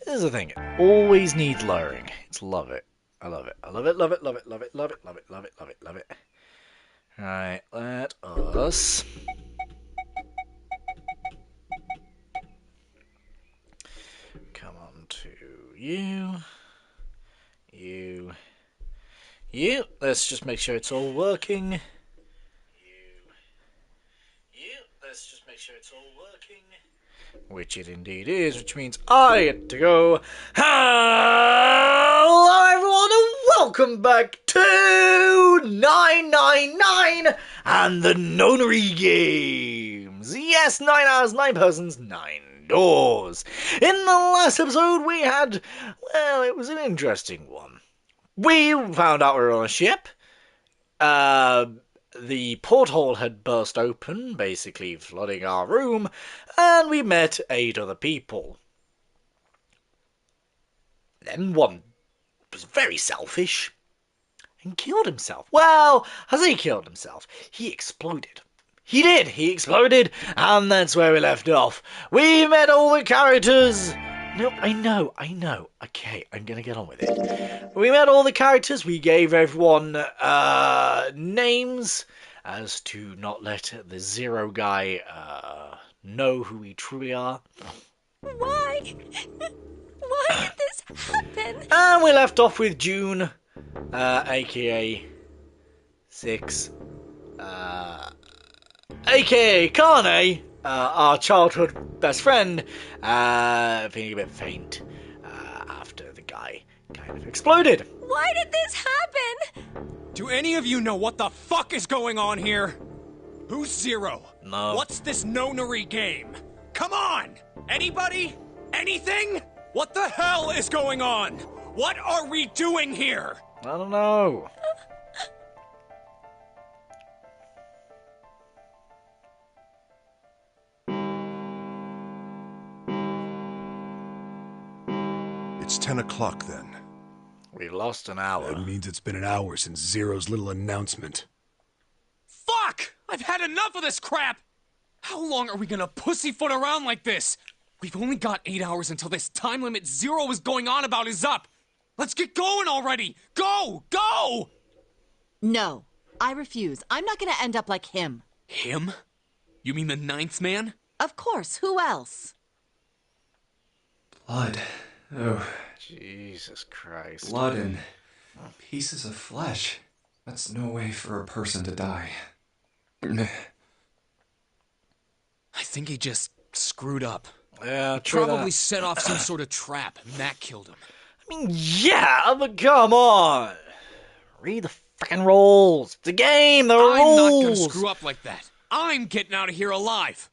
This is the thing. It always needs lowering. It's love it. I love it. I love it, love it, love it, love it, love it, love it, love it, love it, love it. Right, let us... come on to you. You. Let's just make sure it's all working. Let's just make sure it's all working. Which it indeed is, which means I get to go. Hello everyone and welcome back to 999 and the Nonary Games. Yes, 9 hours, 9 persons, 9 doors. In the last episode we had, well, it was an interesting one. We found out we were on a ship. The porthole had burst open, basically flooding our room, and we met 8 other people. Then one was very selfish and killed himself. Well, as he killed himself, he exploded. He did, he exploded, and that's where we left off. We met all the characters. No, I know. Okay, I'm gonna get on with it. We met all the characters, we gave everyone names, as to not let the Zero guy know who we truly are. Why? Why did this happen? And we left off with June, aka 6, aka Carne, our childhood best friend, feeling a bit faint after the guy kind of exploded. Why did this happen? Do any of you know what the fuck is going on here? Who's Zero? No. What's this Nonary game? Come on! Anybody? Anything? What the hell is going on? What are we doing here? I don't know. It's 10 o'clock then. We lost an hour. That means it's been an hour since Zero's little announcement. Fuck! I've had enough of this crap! How long are we gonna pussyfoot around like this? We've only got 8 hours until this time limit Zero is going on about is up! Let's get going already! Go! Go! No, I refuse. I'm not gonna end up like him. Him? You mean the ninth man? Of course, who else? Blood. Oh, Jesus Christ. blood and pieces of flesh. That's no way for a person to die. I think he just screwed up. Yeah, true Probably that. set off some sort of trap, and that killed him. I mean, yeah, but come on. Read the fucking rules. It's a game, there are I'm not rules. gonna screw up like that. I'm getting out of here alive.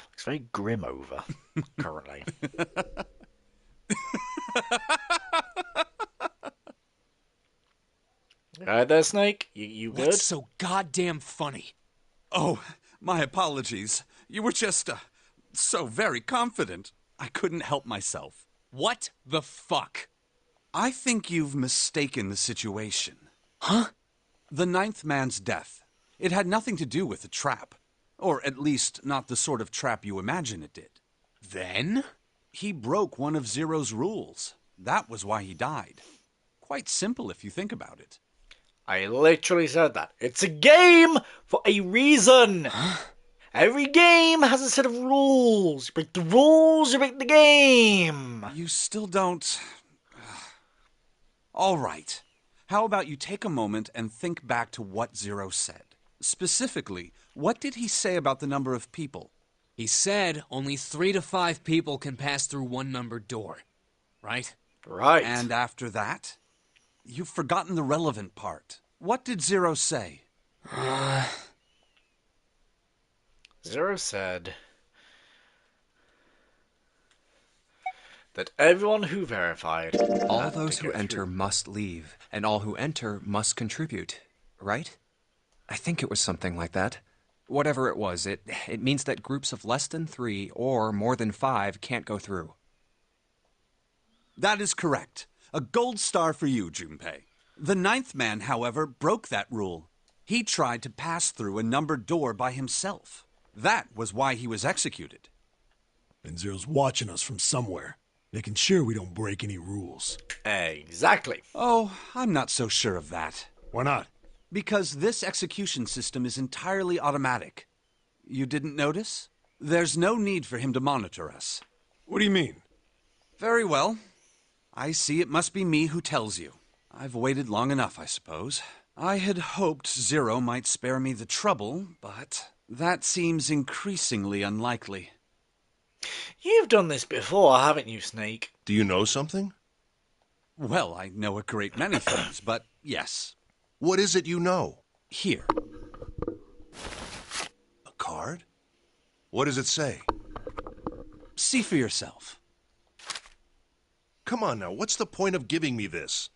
Looks very grim over, currently. Alright there, Snake? You good? What's so goddamn funny? Oh, my apologies. You were just, so very confident. I couldn't help myself. What the fuck? I think you've mistaken the situation. Huh? The ninth man's death. It had nothing to do with the trap. Or at least, not the sort of trap you imagine it did. Then? He broke one of Zero's rules. That was why he died. Quite simple if you think about it. I literally said that. It's a game for a reason. Every game has a set of rules. You break the rules, you break the game. You still don't... All right. How about you take a moment and think back to what Zero said? Specifically, what did he say about the number of people? He said only 3 to 5 people can pass through one numbered door. Right? Right. And after that? You've forgotten the relevant part. What did Zero say? Zero said that everyone who verified... All had those to who go enter through. must leave, and all who enter must contribute, right? I think it was something like that. Whatever it was, it means that groups of less than 3 or more than 5 can't go through. That is correct. A gold star for you, Junpei. The ninth man, however, broke that rule. He tried to pass through a numbered door by himself. That was why he was executed. And Zero's watching us from somewhere, making sure we don't break any rules. Exactly. Oh, I'm not so sure of that. Why not? Because this execution system is entirely automatic. You didn't notice? There's no need for him to monitor us. What do you mean? Very well. I see it must be me who tells you. I've waited long enough, I suppose. I had hoped Zero might spare me the trouble, but that seems increasingly unlikely. You've done this before, haven't you, Snake? Do you know something? Well, I know a great many things, but yes. What is it you know? Here. A card? What does it say? See for yourself. Come on now, what's the point of giving me this?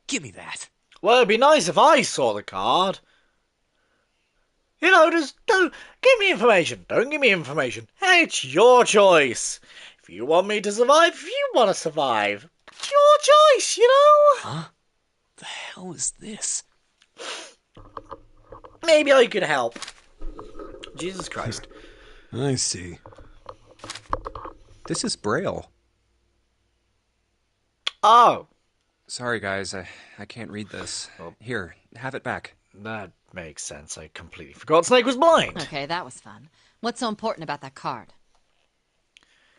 Give me that. Well, it'd be nice if I saw the card. You know, just don't give me information. Don't give me information. It's your choice. If you want me to survive, if you want to survive, it's your choice, you know? Huh? The hell is this? Maybe I could help. Jesus Christ. I see. This is Braille. Oh, Sorry, guys, I can't read this. Here, have it back. that makes sense. I completely forgot Snake was blind. Okay, that was fun. What's so important about that card?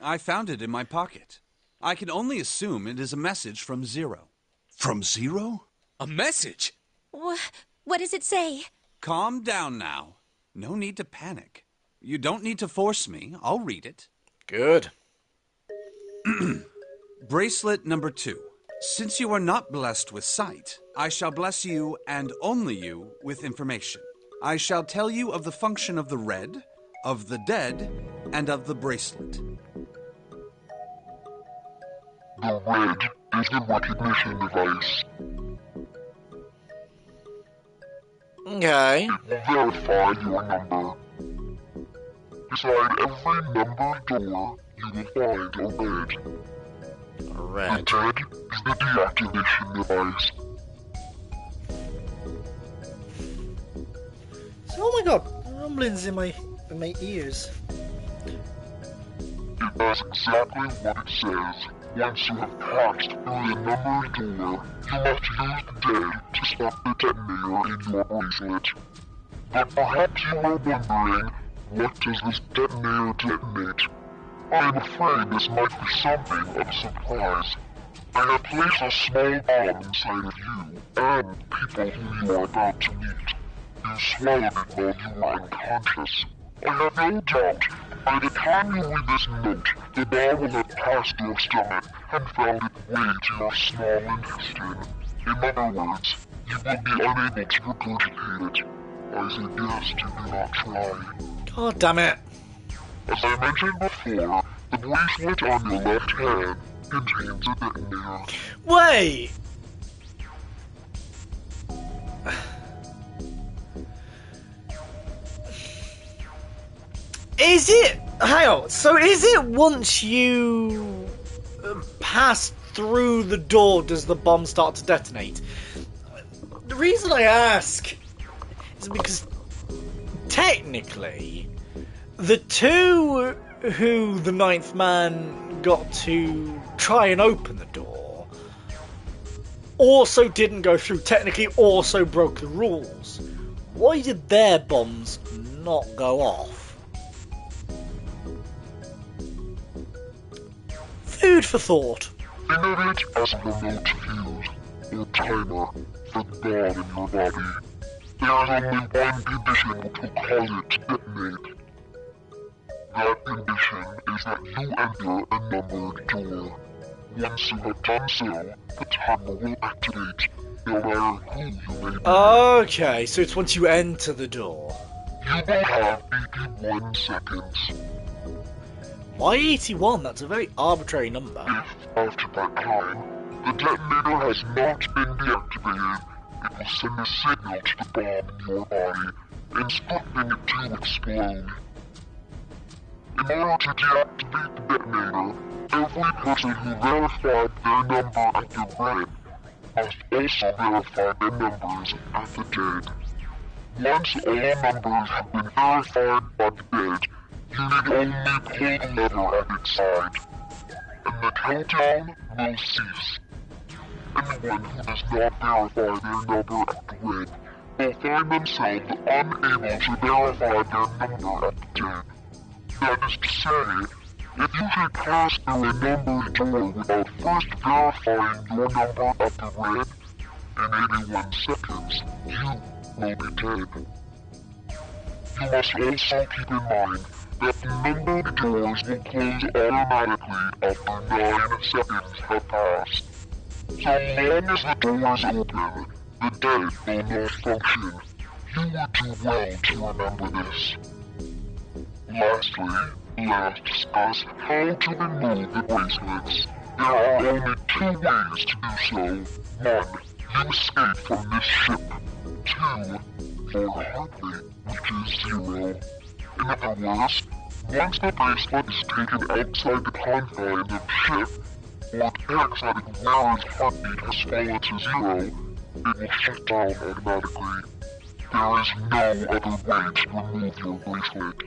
I found it in my pocket. I can only assume it is a message from Zero. From Zero? A message? What does it say? Calm down now. No need to panic. You don't need to force me. I'll read it. Good. Bracelet number 2. Since you are not blessed with sight, I shall bless you, and only you, with information. I shall tell you of the function of the red, of the dead, and of the bracelet. The red is the recognition device. Okay. It will verify your number. Beside every numbered door, you will find a red. The Red. dead is the deactivation device. Oh my god, rumblings in my ears. It does exactly what it says. Once you have passed through the numbered door, you must use the dead to stop the detonator in your bracelet. But perhaps you are wondering, what does this detonator detonate? I am afraid this might be something of a surprise. I have placed a small bomb inside of you and people who you are about to meet. You swallowed it while you were unconscious. I have no doubt, by the time you read this note, the bomb will have passed your stomach and found its way to your small intestine. In other words, you will be unable to regurgitate it. I suggest you do not try. God damn it. As I mentioned before, the bracelet on your left hand contains a detonator. Wait! Is it... Hang on, so is it once you pass through the door does the bomb start to detonate? The reason I ask is because technically the two who the ninth man got to try and open the door also didn't go through, technically also broke the rules. Why did their bombs not go off? Food for thought. Think of it as a remote fuse, or timer, for the bomb in your body. There is only one condition which will cause it to detonate. That condition is that you enter a numbered door. Once you have done so, the timer will activate, no matter who you may be. Okay, so it's once you enter the door. You will have 81 seconds. Why 81? That's a very arbitrary number. If, after that time, the detonator has not been deactivated, it will send a signal to the bomb in your body, instructing it to explode. In order to deactivate the detonator, every person who verified their number at the red must also verify their numbers at the dead. Once all numbers have been verified by the dead, You need only pull the lever at its side, and the countdown will cease. Anyone who does not verify their number at the red will find themselves unable to verify their number at the dead. That is to say, if you should pass through a numbered door without first verifying your number at the red, in 81 seconds, you will be dead. You must also keep in mind that the numbered doors will close automatically after 9 seconds have passed. So long as the doors open, the dead will not function. You would do well to remember this. Lastly, let's discuss how to remove the bracelets. There are only 2 ways to do so. 1. You escape from this ship. 2. Your heart rate reaches 0. In other words, once the bracelet is taken outside the confines of the ship, or checks that its wearer's heartbeat has fallen to 0, it will shut down automatically. There is no other way to remove your bracelet.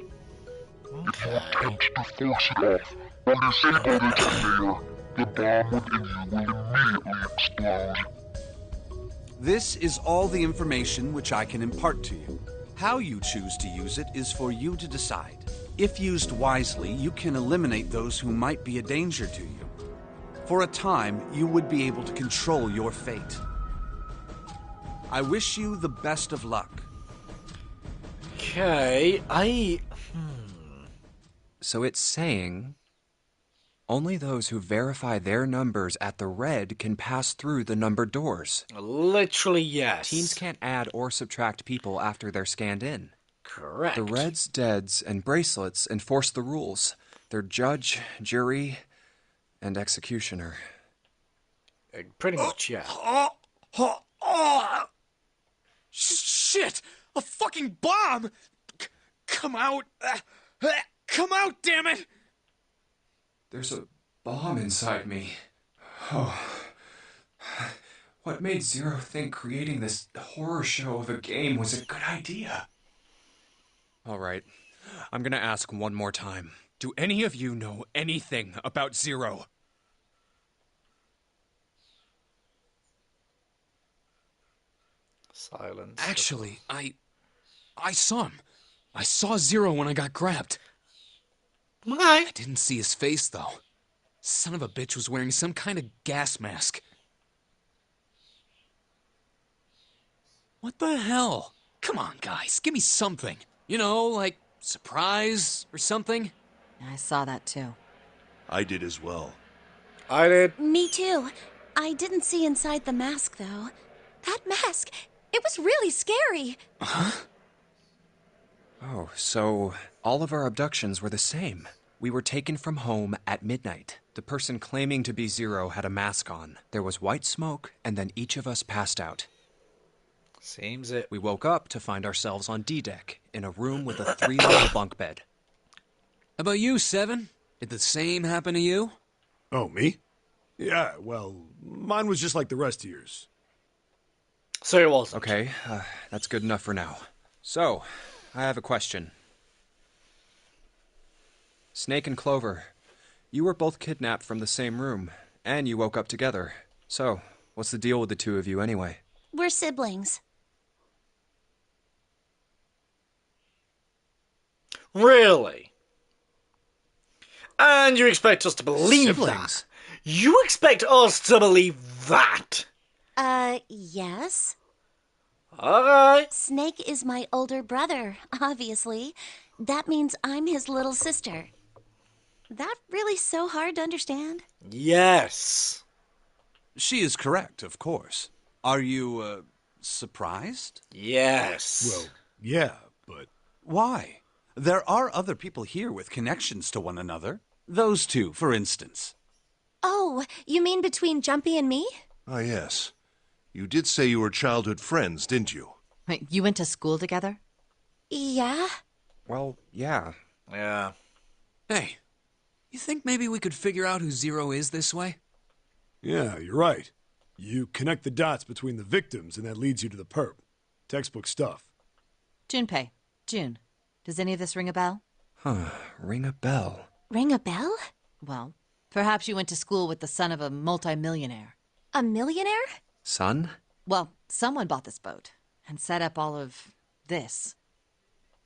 If you attempt to force it off or disable the detonator, the bomb within you will immediately explode. This is all the information which I can impart to you. How you choose to use it is for you to decide. If used wisely, you can eliminate those who might be a danger to you. For a time, you would be able to control your fate. I wish you the best of luck. Okay, So it's saying only those who verify their numbers at the red can pass through the numbered doors. Literally, yes. Teams can't add or subtract people after they're scanned in. Correct. The reds, deads, and bracelets enforce the rules. They're judge, jury, and executioner. Pretty much, yeah. Shit! A fucking bomb! Come out! Come out, damn it! There's a bomb inside me. Oh. What made Zero think creating this horror show of a game was a good idea? All right. I'm gonna ask one more time. Do any of you know anything about Zero? Silence. Actually, I saw him. I saw Zero when I got grabbed. Okay. I didn't see his face, though. Son of a bitch was wearing some kind of gas mask. What the hell? Come on, guys, give me something. You know, like surprise or something. I saw that too. I did as well. I did. Me too. I didn't see inside the mask, though. That mask, it was really scary. Oh, so all of our abductions were the same. We were taken from home at midnight. The person claiming to be Zero had a mask on. There was white smoke, and then each of us passed out. Seems it. We woke up to find ourselves on D-deck, in a room with a 3-level bunk bed. How about you, Seven? Did the same happen to you? Oh, me? Yeah, well, mine was just like the rest of yours. So it was. Okay, that's good enough for now. So, I have a question. Snake and Clover, you were both kidnapped from the same room, and you woke up together. So, what's the deal with the two of you anyway? We're siblings. Really? And you expect us to believe Siblings? that? You expect us to believe that? Yes. Alright. Snake is my older brother, obviously. That means I'm his little sister. That really so hard to understand? Yes. She is correct, of course. Are you, surprised? Yes. Well, yeah, but Why? There are other people here with connections to one another. Those two, for instance. Oh, you mean between Jumpy and me? Ah, yes. You did say you were childhood friends, didn't you? Wait, you went to school together? Yeah. Well, yeah. Yeah. Hey, you think maybe we could figure out who Zero is this way? yeah, you're right. You connect the dots between the victims, and that leads you to the perp. Textbook stuff. Junpei. June. Does any of this ring a bell? Huh, ring a bell. Ring a bell? Well, perhaps you went to school with the son of a multimillionaire. A millionaire? Son? Well, someone bought this boat and set up all of this.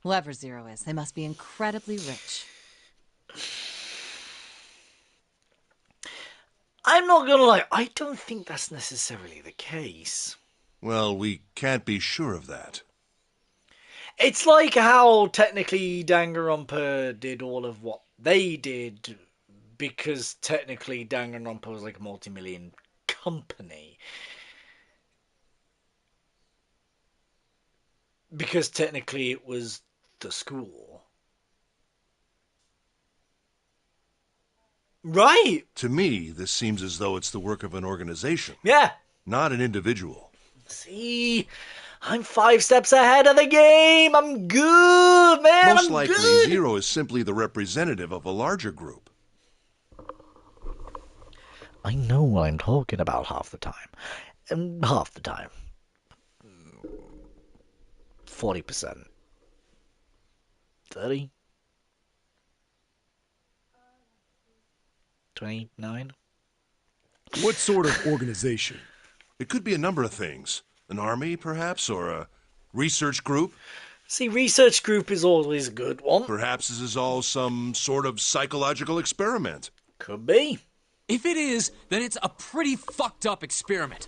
Whoever Zero is, they must be incredibly rich. I'm not gonna lie, I don't think that's necessarily the case. Well, we can't be sure of that. It's like how technically Danganronpa did all of what they did because technically Danganronpa was like a multi-million company. Because technically it was the school. Right! To me, this seems as though it's the work of an organization, Yeah! not an individual. See? I'm 5 steps ahead of the game! I'm good, man! Most I'm likely, good! Zero is simply the representative of a larger group. I know what I'm talking about half the time. Half the time. 40%. 30? 29? What sort of organization? It could be a number of things. An army, perhaps, or a research group. See, research group is always a good one. Perhaps this is all some sort of psychological experiment. Could be. If it is, then it's a pretty fucked up experiment.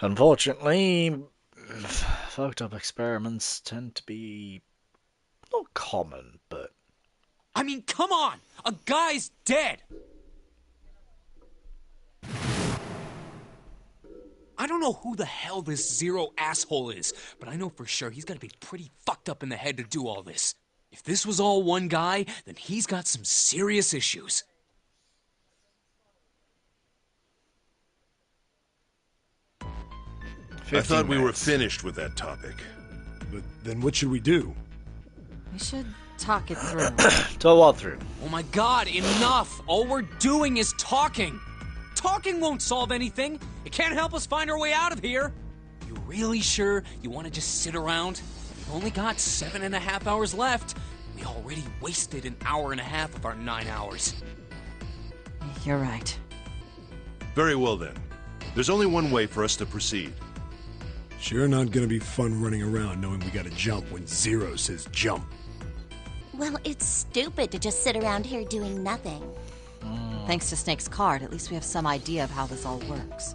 Unfortunately, fucked up experiments tend to be not common, but I mean, come on! A guy's dead! I don't know who the hell this Zero asshole is, but I know for sure he's gotta be pretty fucked up in the head to do all this. If this was all one guy, then he's got some serious issues. I thought we were finished with that topic. But then what should we do? We should talk it through. to what through? Oh my god, enough! All we're doing is talking! Talking won't solve anything! It can't help us find our way out of here! You really sure you want to just sit around? We've only got 7.5 hours left. We already wasted an hour and a half of our 9 hours. You're right. Very well then. There's only one way for us to proceed. Sure not gonna be fun running around knowing we gotta jump when Zero says jump. Well, it's stupid to just sit around here doing nothing. Thanks to Snake's card, at least we have some idea of how this all works.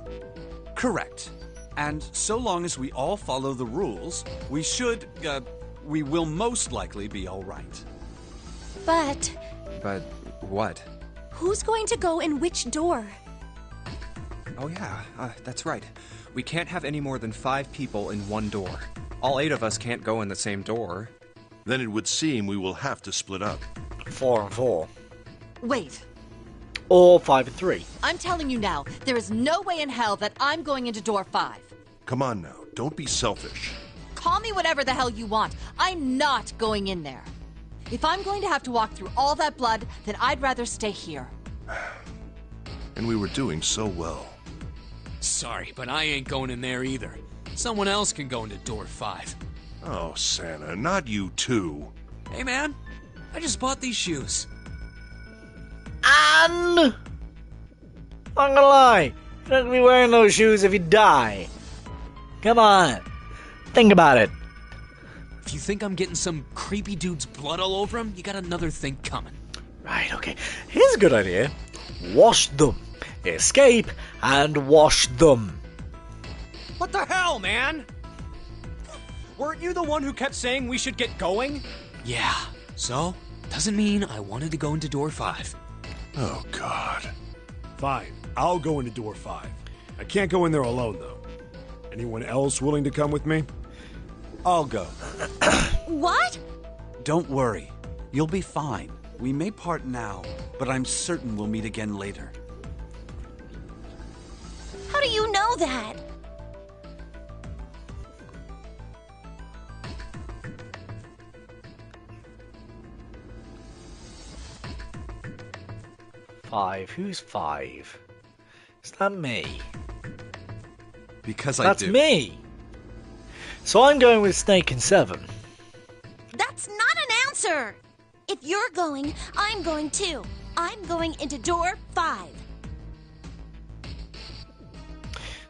Correct. And so long as we all follow the rules, we will most likely be all right. But But what? who's going to go in which door? Oh yeah, that's right. We can't have any more than 5 people in one door. All 8 of us can't go in the same door. Then it would seem we will have to split up. 4 and 4. Wait, Or 5 and 3. I'm telling you now, there is no way in hell that I'm going into door 5. Come on now, don't be selfish. Call me whatever the hell you want. I'm not going in there. If I'm going to have to walk through all that blood, then I'd rather stay here. And we were doing so well. Sorry, but I ain't going in there either. Someone else can go into door 5. Oh, Santa, not you too. Hey man, I just bought these shoes. And I'm not gonna lie, you're not gonna be wearing those shoes if you die. Come on, think about it. If you think I'm getting some creepy dude's blood all over him, you got another thing coming. Right, okay. Here's a good idea. Wash them. Escape and wash them. What the hell, man? Weren't you the one who kept saying we should get going? Yeah, so doesn't mean I wanted to go into door 5. Oh, God. Fine, I'll go into door 5. I can't go in there alone, though. Anyone else willing to come with me? I'll go. What? Don't worry. You'll be fine. We may part now, but I'm certain we'll meet again later. How do you know that? Five. Who's 5? Is that me? Because That's I do. me. So I'm going with Snake and 7. That's not an answer. If you're going, I'm going too. I'm going into door 5.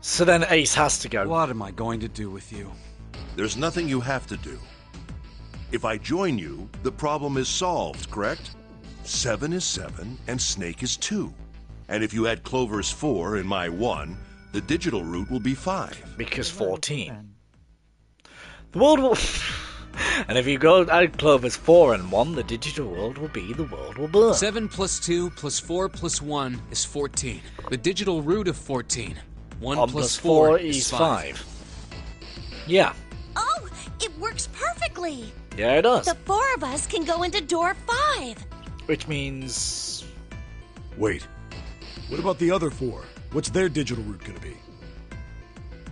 So then Ace has to go. What am I going to do with you? There's nothing you have to do. If I join you, the problem is solved, correct? 7 is 7, and Snake is 2. And if you add Clover's 4 and my 1, the digital root will be 5. Because 14. The world will... And if you go add Clover's 4 and 1, the digital world will be the world will burn. 7 plus 2 plus 4 plus 1 is 14. The digital root of 14. 1 plus 4 is 5. Yeah. Oh, it works perfectly. Yeah, it does. The 4 of us can go into door 5. Which means... Wait. What about the other 4? What's their digital root gonna be?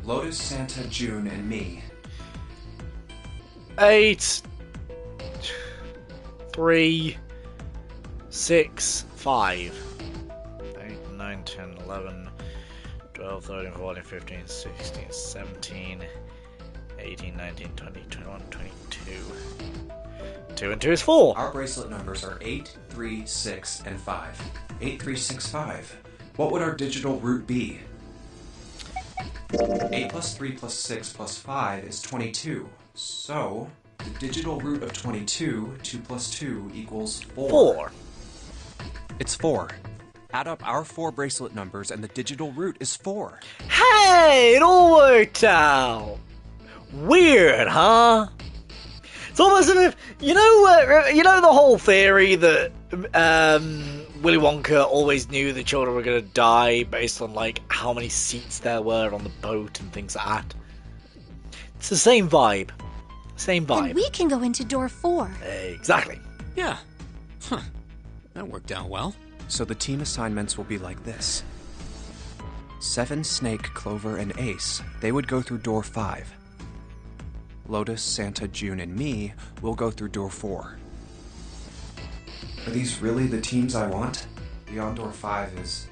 Lotus, Santa, June, and me. 8, 3, 6, 5. 8, 9, 10, 11, 12, 13, 14, 15, 16, 17, 18, 19, 20, 21, 22. 2 and 2 is 4. Our bracelet numbers are 8, 3, 6, and 5. 8, 3, 6, 5. What would our digital root be? 8 plus 3 plus 6 plus 5 is 22. So, the digital root of 22, 2 plus 2 equals 4. 4. It's 4. Add up our 4 bracelet numbers and the digital root is 4. Hey, it all worked out. Weird, huh? It's almost as if you know the whole theory that Willy Wonka always knew the children were gonna die based on like how many seats there were on the boat and things like that. It's the same vibe. Same vibe. And we can go into door 4. Exactly. Yeah. Huh. That worked out well. So the team assignments will be like this. 7, Snake, Clover, and Ace. They would go through door 5. Lotus, Santa, June, and me will go through door 4. Are these really the teams I want? Beyond door 5 is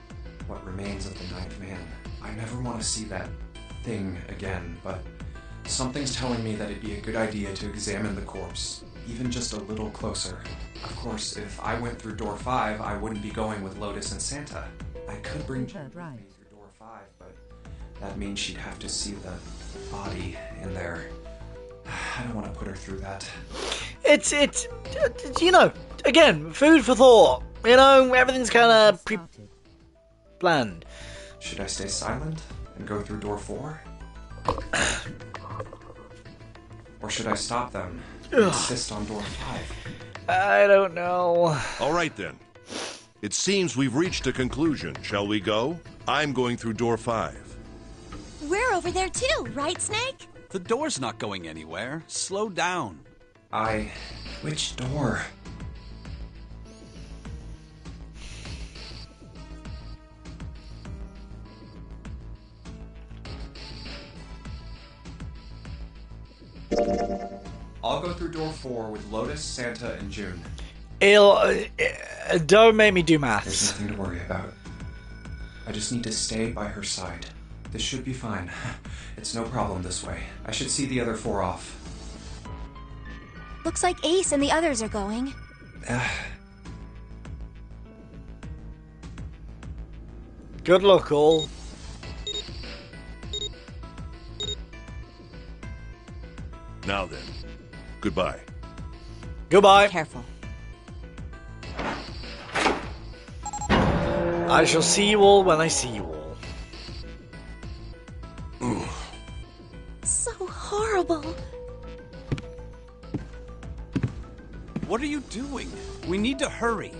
what remains of the Ninth Man. I never want to see that thing again, but something's telling me that it'd be a good idea to examine the corpse, even just a little closer. Of course, if I went through door 5, I wouldn't be going with Lotus and Santa. I could bring June with me through door 5, but that means she'd have to see the body in there. I don't want to put her through that. It's again, food for thought. Everything's kind of planned. Should I stay silent and go through door 4? Or should I stop them and insist on door 5? I don't know. All right, then. It seems we've reached a conclusion. Shall we go? I'm going through door 5. We're over there too, right, Snake? The door's not going anywhere. Slow down. Which door? I'll go through door 4 with Lotus, Santa, and June. Don't make me do There's maths. nothing to worry about. I just need to stay by her side. This should be fine. It's no problem this way. I should see the other 4 off. Looks like Ace and the others are going. Good luck, all. Now then, goodbye. Goodbye. Careful. I shall see you all when I see you all. So horrible. What are you doing? We need to hurry.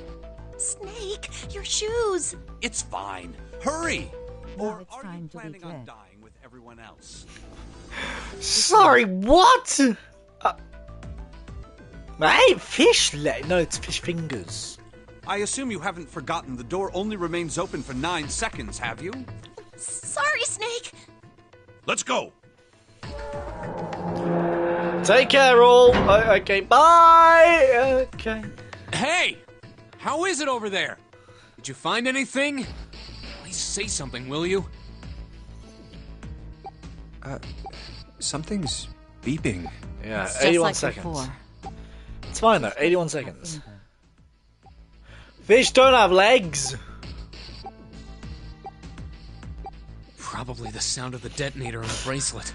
Snake, your shoes. It's fine. Hurry! Or it's are time you to be planning on dead. dying with everyone else? Sorry, what? I ate fish leg. No, it's fish fingers. I assume you haven't forgotten the door only remains open for 9 seconds, have you? Sorry, Snake. Let's go! Take care, all. Okay, bye. Okay. Hey! How is it over there? Did you find anything? Please say something, will you? Something's beeping. Yeah, It's just 81 like seconds. before. It's fine though, 81 seconds. Fish don't have legs. Probably the sound of the detonator in the bracelet.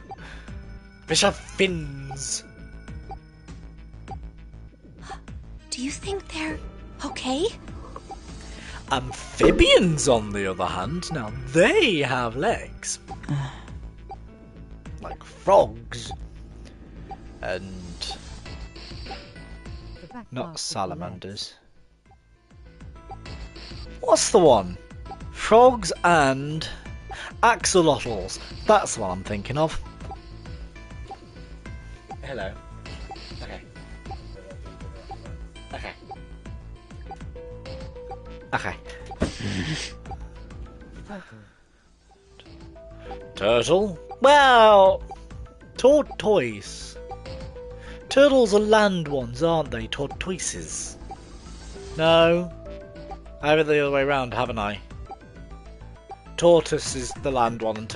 Fish have fins. Do you think they're okay? Amphibians, on the other hand, now they have legs. Like frogs. And not salamanders. What's the one? Frogs and axolotls. That's the one I'm thinking of. Hello. Okay. Okay. Okay. Turtle? Well, tortoise. Turtles are land ones, aren't they? Tortoises. No. I have it the other way around, haven't I? Tortoise is the land one and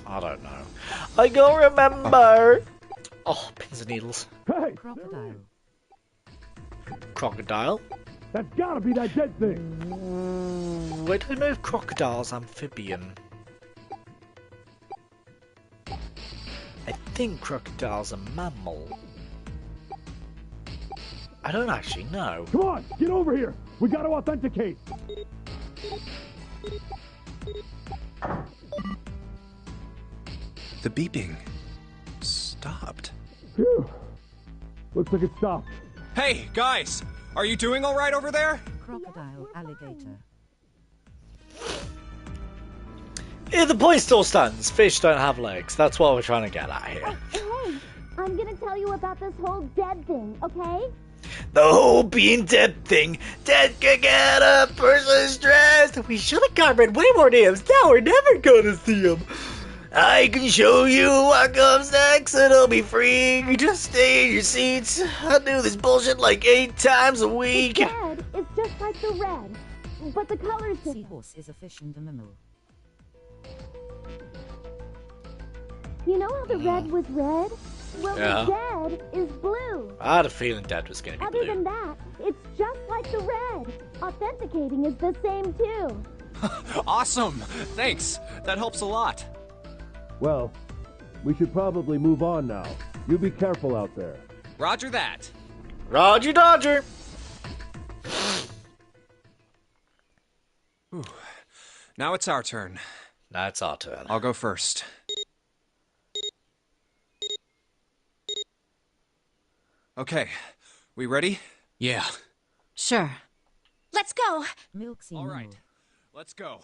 I don't know. I can't remember. Oh, pins and needles. Hey! Crocodile. Crocodile? That's gotta be that dead thing! I don't know if crocodile's amphibian. I think crocodile's a mammal. I don't actually know. Come on, get over here! We gotta authenticate! The beeping stopped. Phew. Looks like it stopped. Hey, guys! Are you doing alright over there? Crocodile, alligator. Yeah, the point still stands. Fish don't have legs. That's what we're trying to get at here. Hey, I'm gonna tell you about this whole dead thing, okay? The whole being dead thing. Dead can get a person stressed. We should have got rid way more names. Now we're never gonna see them. I can show you what comes next. It'll be free. Just stay in your seats. I do this bullshit like 8 times a week. The red is just like the red, but the color's different. Seahorse is a fish and a mammal. You know how the red was red? Well, Yeah. the dead is blue. I had a feeling Dead was gonna be Other blue. than that, it's just like the red. Authenticating is the same too. Awesome! Thanks. That helps a lot. Well, we should probably move on now. You be careful out there. Roger that. Roger Dodger. Whew. Now it's our turn. Now it's our turn. I'll go first. Okay, we ready? Yeah. Sure. Let's go. Milk sea All mammal. right, let's go.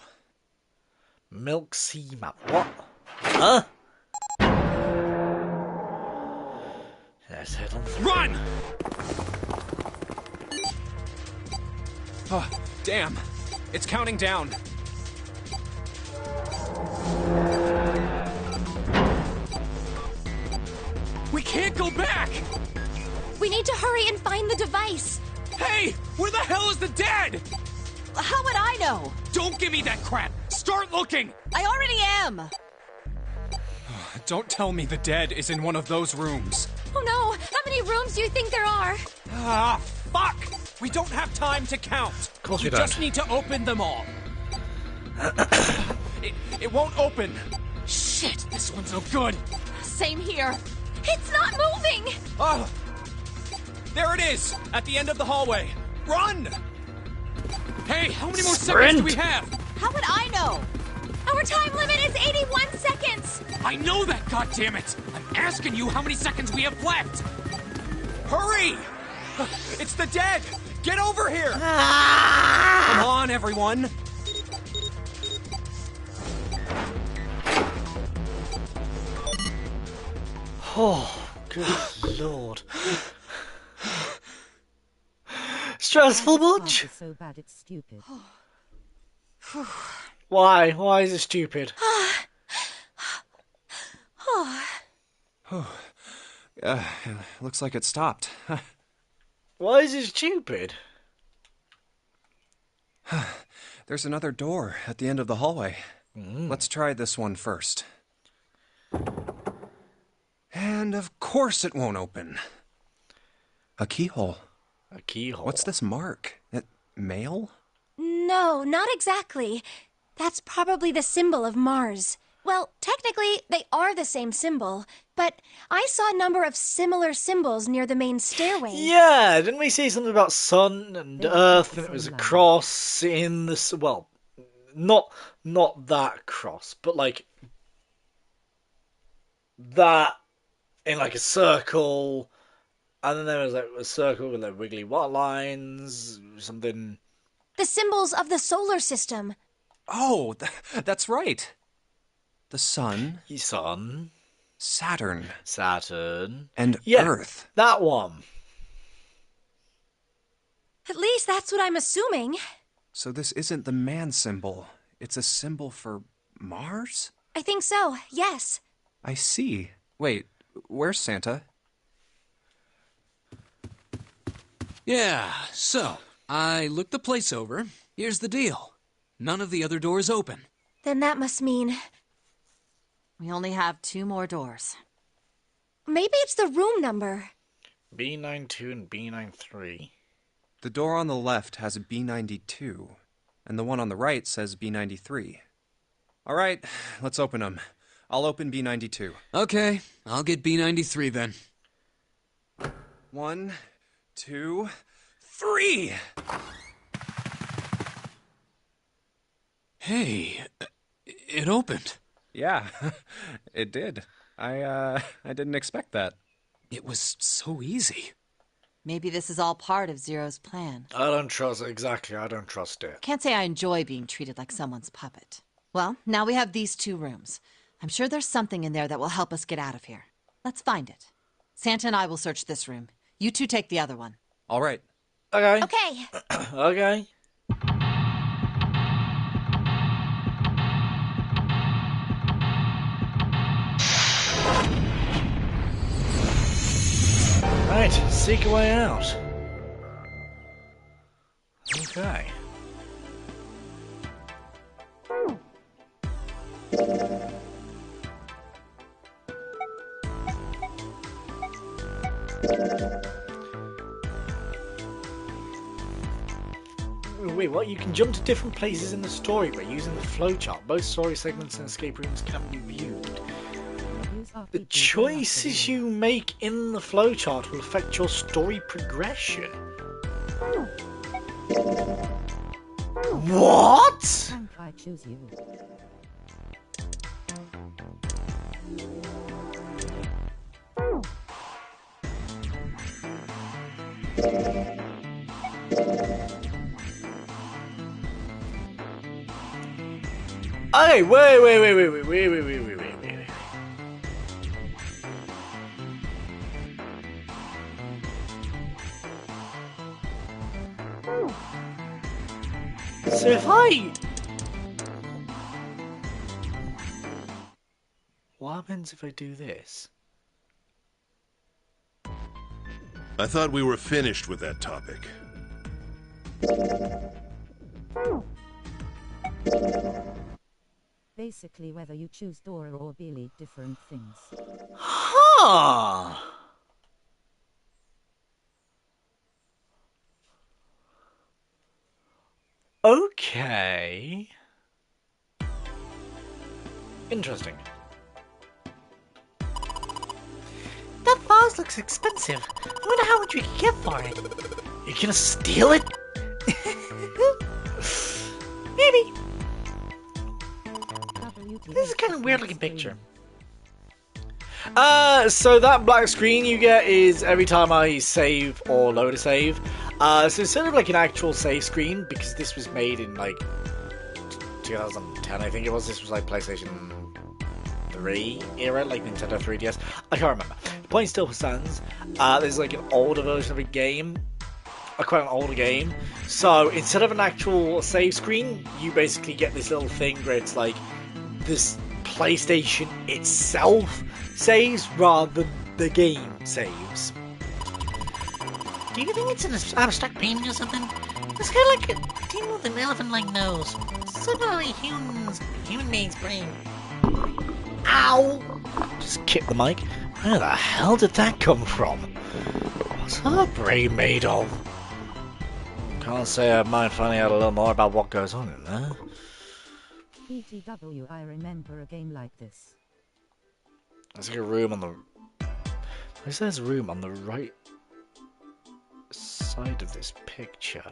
Milk sea map. What? Huh? Let's head on. Run! Oh, damn. It's counting down. We can't go back! We need to hurry and find the device. Hey! Where the hell is the dead? How would I know? Don't give me that crap! Start looking! I already am. Don't tell me the dead is in one of those rooms. Oh no! How many rooms do you think there are? Ah, fuck! We don't have time to count. Of course we you don't. just need to open them all. it won't open. Shit, this one's no good. Same here. It's not moving! Oh! There it is! At the end of the hallway. Run! Hey, how many more seconds do we have? How would I know? Our time limit is 81 seconds! I know that, goddammit! I'm asking you how many seconds we have left! Hurry! It's the dead! Get over here! Come on, everyone! Oh, good lord. Stressful much? Can't be so bad it's stupid. Why? Why is it stupid? Looks like it stopped. Why is it stupid? There's another door at the end of the hallway. Let's try this one first. And of course it won't open. A keyhole. A keyhole. What's this mark? Mail? No, not exactly. That's probably the symbol of Mars. Well, technically, they are the same symbol, but I saw a number of similar symbols near the main stairway. Yeah, didn't we see something about sun and earth, and it was a cross in the... Well, not that cross, but like... That in like a circle, and then there was like a circle with like wiggly water lines, something... The symbols of the solar system. Oh, that's right. The sun, Saturn, and yeah, Earth. That one. At least that's what I'm assuming. So this isn't the man symbol. It's a symbol for Mars? I think so, yes. I see. Wait, where's Santa? Yeah, so, I looked the place over. Here's the deal. None of the other doors open. Then that must mean... We only have 2 more doors. Maybe it's the room number. B92 and B93. The door on the left has a B92, and the one on the right says B93. All right, let's open them. I'll open B92. Okay, I'll get B93 then. 1, 2, 3! Hey, it opened. Yeah, it did. I didn't expect that. It was so easy. Maybe this is all part of Zero's plan. I don't trust it. Exactly, I don't trust it. Can't say I enjoy being treated like someone's puppet. Well, now we have these 2 rooms. I'm sure there's something in there that will help us get out of here. Let's find it. Santa and I will search this room. You 2 take the other one. All right. Okay. Okay. Okay. Right, seek a way out. Okay. Wait, what? You can jump to different places in the story by using the flowchart. Both story segments and escape rooms can be viewed. The choices you make in the flowchart will affect your story progression. What? I choose you. Hey, wait. So if what happens if I do this? I thought we were finished with that topic. Basically, whether you choose Dora or Billy, different things. Huh. Okay. Interesting. That vase looks expensive. I wonder how much we can get for it. You gonna steal it? Maybe. This is kind of weird looking picture. So that black screen you get is every time I save or load a save. So instead of like an actual save screen, because this was made in like 2010, I think it was. This was like PlayStation 3 era, like Nintendo 3DS. I can't remember. The point still stands. There's like an older version of a game, quite an older game. So instead of an actual save screen, you basically get this little thing where it's like this PlayStation itself saves rather than the game saves. Do you think it's an abstract painting or something? It's kind of like a team with an elephant-like nose. Sort of like human-made brain. Ow! Just kick the mic. Where the hell did that come from? What's her brain made of? Can't say I might find out a little more about what goes on in there. PTW, I remember a game like this. There's like a room on the... There's a room on the right side of this picture.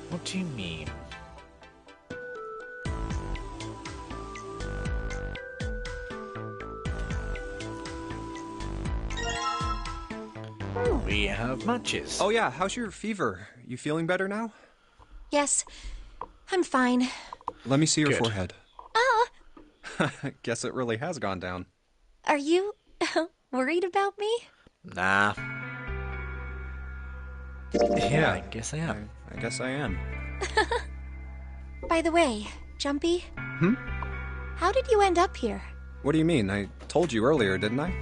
What do you mean? We have matches. Oh yeah, how's your fever? You feeling better now? Yes, I'm fine. Let me see your Good. forehead. Oh, Guess it really has gone down. are you worried about me? Nah. Yeah, I guess I am. I guess I am. By the way, Jumpy, Hmm? how did you end up here? What do you mean? I told you earlier, didn't I?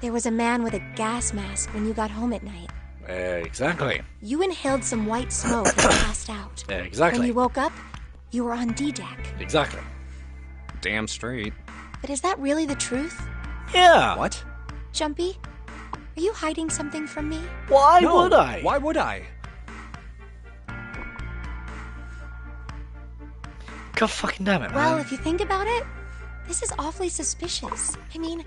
There was a man with a gas mask when you got home at night. Exactly. You inhaled some white smoke and passed out. Exactly. When you woke up, you were on D-Deck. Exactly. Damn straight. But is that really the truth? Yeah. What? Jumpy, are you hiding something from me? Why No, would I? Why would I? God fucking damn it, man. Well, if you think about it, this is awfully suspicious. I mean,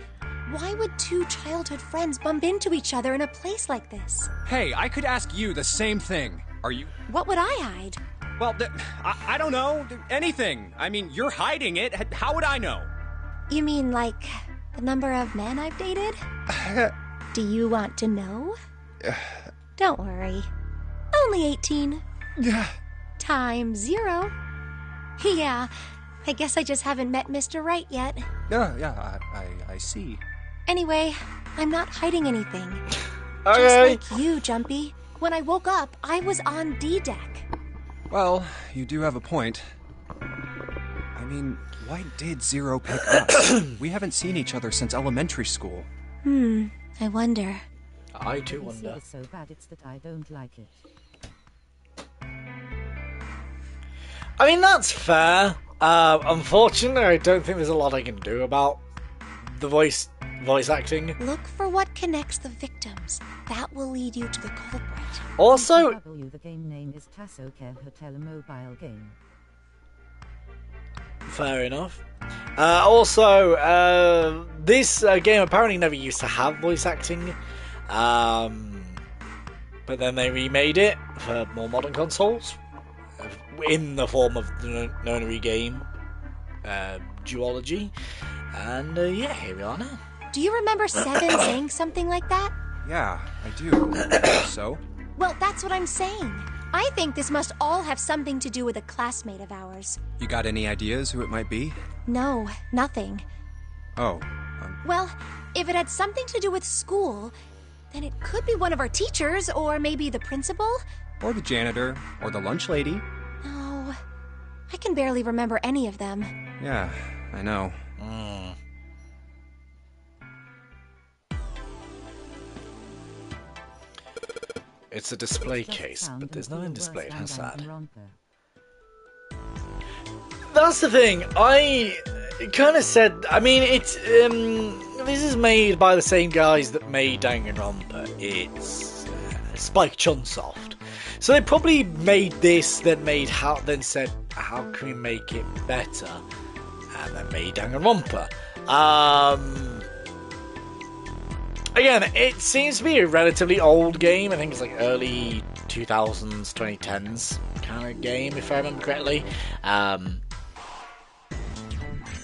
why would two childhood friends bump into each other in a place like this? Hey, I could ask you the same thing. Are you... What would I hide? Well, I don't know. Anything. I mean, you're hiding it. How would I know? You mean like the number of men I've dated? Do you want to know? Don't worry. Only 18. Times 0. Yeah, I guess I just haven't met Mr. Right yet. Yeah, I see. Anyway, I'm not hiding anything. Okay. Just like you, Jumpy. When I woke up, I was on D-Deck. Well, you do have a point. I mean, why did Zero pick us? We haven't seen each other since elementary school. I wonder. I too You see, wonder. it's so bad it's that I don't like it. I mean, that's fair. Unfortunately, I don't think there's a lot I can do about the voice acting. Look for what connects the victims. That will lead you to the culprit. Also, PTW, the game name is Tasso Care Hotel, a mobile game. fair enough. Also, this game apparently never used to have voice acting. But then they remade it for more modern consoles in the form of the Nonary game duology. And yeah, here we are now. Do you remember Seven saying something like that? Yeah, I do. So? Well, that's what I'm saying. I think this must all have something to do with a classmate of ours. You got any ideas who it might be? No, nothing. Oh, Well, if it had something to do with school, then it could be one of our teachers, or maybe the principal. or the janitor, or the lunch lady. No, I can barely remember any of them. Yeah, I know. It's a display Just case, sound but there's and nothing feel displayed. worse How's than that? Danganronpa. That's the thing. I kind of said. I mean, it's this is made by the same guys that made Danganronpa. It's Spike Chunsoft. So they probably made this, then said, how can we make it better, and then made Danganronpa. Again, it seems to be a relatively old game. I think it's like early 2000s, 2010s kind of game, if I remember correctly.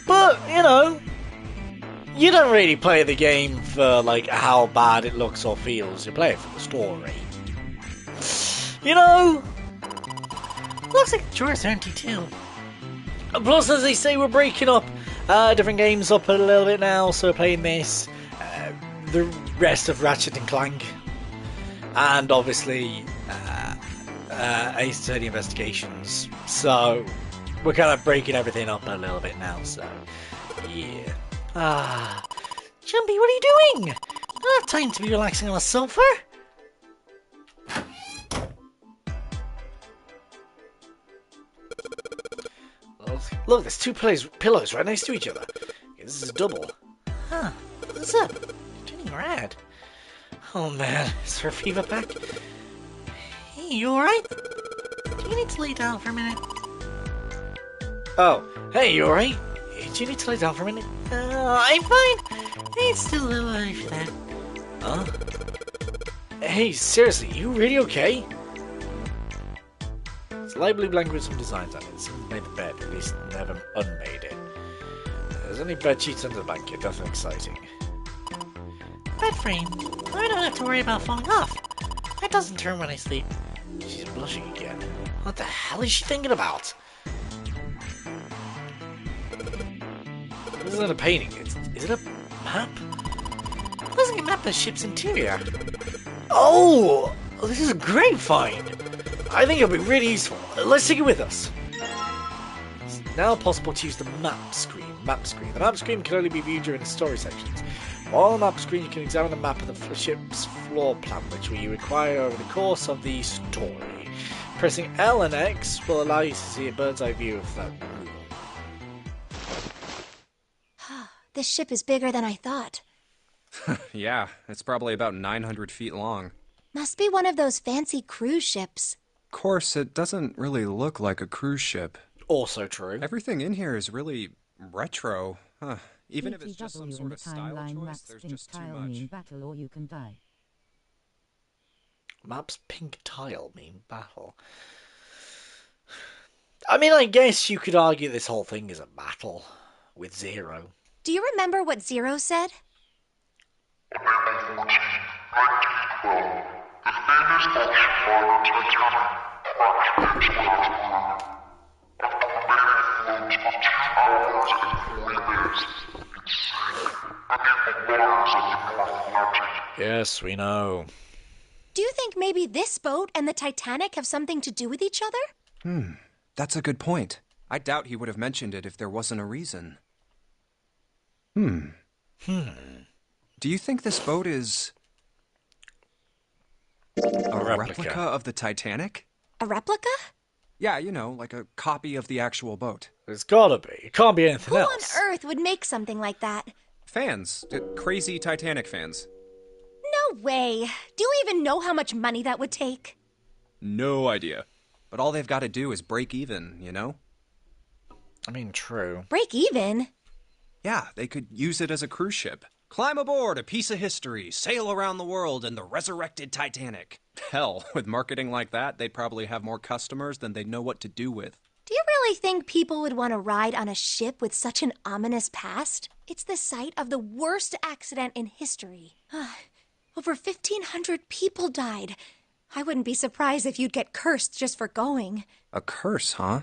But, you know, you don't really play the game for, like, how bad it looks or feels. You play it for the story. You know? Looks like Jurors 32. Plus, as they say, we're breaking up different games up a little bit now. So we're playing this, the rest of Ratchet and Clank, and obviously Ace Attorney Investigations. So we're kind of breaking everything up a little bit now. So yeah. Jumpy, what are you doing? I don't have time to be relaxing on a sofa. Look, there's two pillows right next to each other. Yeah, this is double. Huh. What's up? You're turning red. Oh man, is there a fever pack? Hey, you alright? Do you need to lay down for a minute? Oh, hey, you alright? Do you need to lay down for a minute? I'm fine. It's still a little early for that. Huh? Hey, seriously, you really okay? It's light blue blanket with some designs on it. Someone made the bed, at least never unmade it. There's only bed sheets under the blanket, nothing exciting. Bed frame. I don't have to worry about falling off. That doesn't turn when I sleep. She's blushing again. What the hell is she thinking about? This isn't a painting. Is it a map? Looks like a map of the ship's interior. Oh! This is a great find! I think it'll be really useful. Let's take it with us. It's now possible to use the map screen. The map screen can only be viewed during the story sections. While on the map screen, you can examine a map of the ship's floor plan, which we require over the course of the story. Pressing L and X will allow you to see a bird's eye view of that room. This ship is bigger than I thought. Yeah, it's probably about 900 feet long. Must be one of those fancy cruise ships. Of course, it doesn't really look like a cruise ship. Also true. Everything in here is really retro. Huh. Even if it's just some sort of style choice, there's just too much. Battle or you can die. Map's pink tile mean battle. I mean, I guess you could argue this whole thing is a battle with Zero. Do you remember what Zero said? April 14, 1912, the famous ocean liner Titanic crashed into Earth's moon. After remaining afloat for 2 hours and 40 minutes, it sank beneath the waters of the North Atlantic. Yes, we know. Do you think maybe this boat and the Titanic have something to do with each other? That's a good point. I doubt he would have mentioned it if there wasn't a reason. Do you think this boat is a replica of the Titanic? A replica? Yeah, you know, like a copy of the actual boat. It's gotta be. It can't be anything Who else. on earth would make something like that? Fans. Crazy Titanic fans. No way. Do you even know how much money that would take? No idea. But all they've got to do is break even, you know? I mean, true. Break even? Yeah, they could use it as a cruise ship. Climb aboard a piece of history, sail around the world in the resurrected Titanic. Hell, with marketing like that, they'd probably have more customers than they'd know what to do with. Do you really think people would want to ride on a ship with such an ominous past? It's the site of the worst accident in history. Over 1,500 people died. I wouldn't be surprised if you'd get cursed just for going. A curse, huh?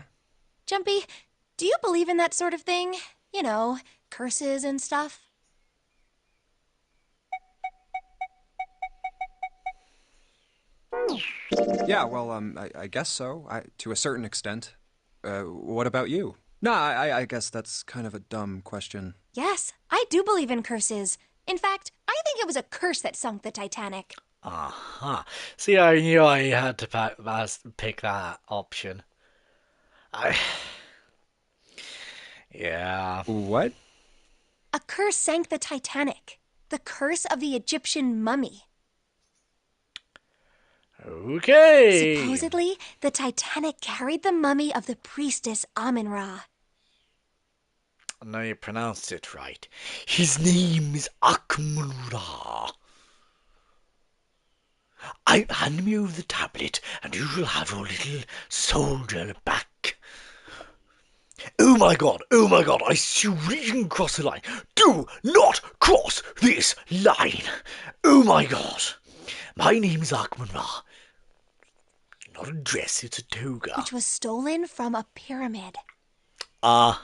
Jumpy, do you believe in that sort of thing? You know, curses and stuff? Yeah, well, I guess so, to a certain extent. What about you? Nah, I guess that's kind of a dumb question. Yes, I do believe in curses. In fact, I think it was a curse that sunk the Titanic. See, I knew I had to pick that option. Yeah. What? A curse sank the Titanic. The curse of the Egyptian mummy. Okay. Supposedly, the Titanic carried the mummy of the priestess Amun-Ra. No, you pronounced it right. His name is Amun-Ra. Hand me over the tablet, and you shall have your little soldier back. Oh my god, I see you reaching across the line. Do not cross this line. Oh my god. My name is Amun-Ra. Not a dress, it's a toga. Which was stolen from a pyramid. Of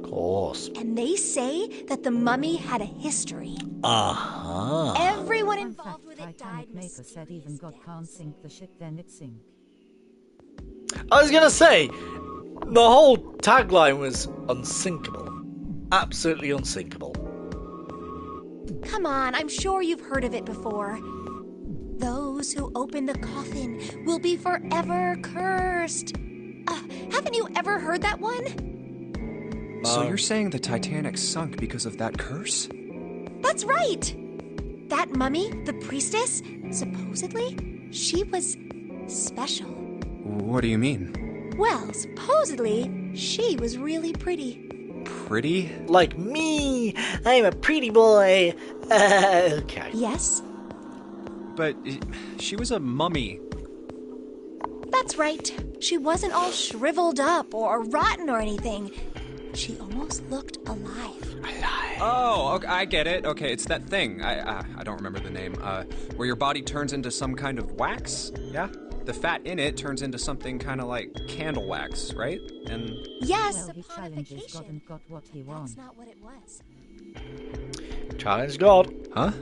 course. And they say that the mummy had a history. Everyone involved with it died. Titanic maker said even God can't sink the ship, then it sink. I was gonna say, the whole tagline was unsinkable. Absolutely unsinkable. Come on, I'm sure you've heard of it before. Those who open the coffin will be forever cursed. Haven't you ever never heard that one? So you're saying the Titanic sunk because of that curse? That's right! That mummy, the priestess, supposedly, she was special. What do you mean? Well, supposedly, she was really pretty. Pretty? Like me! I'm a pretty boy! Okay. Yes? But she was a mummy. That's right. She wasn't all shriveled up or rotten or anything. She almost looked alive. Oh, okay, I get it. Okay, it's that thing. I don't remember the name. Where your body turns into some kind of wax? Yeah? The fat in it turns into something kind of like candle wax, right? And yes, well, he challenges God and got what he wants. That's not what it was. Challenge God. Huh?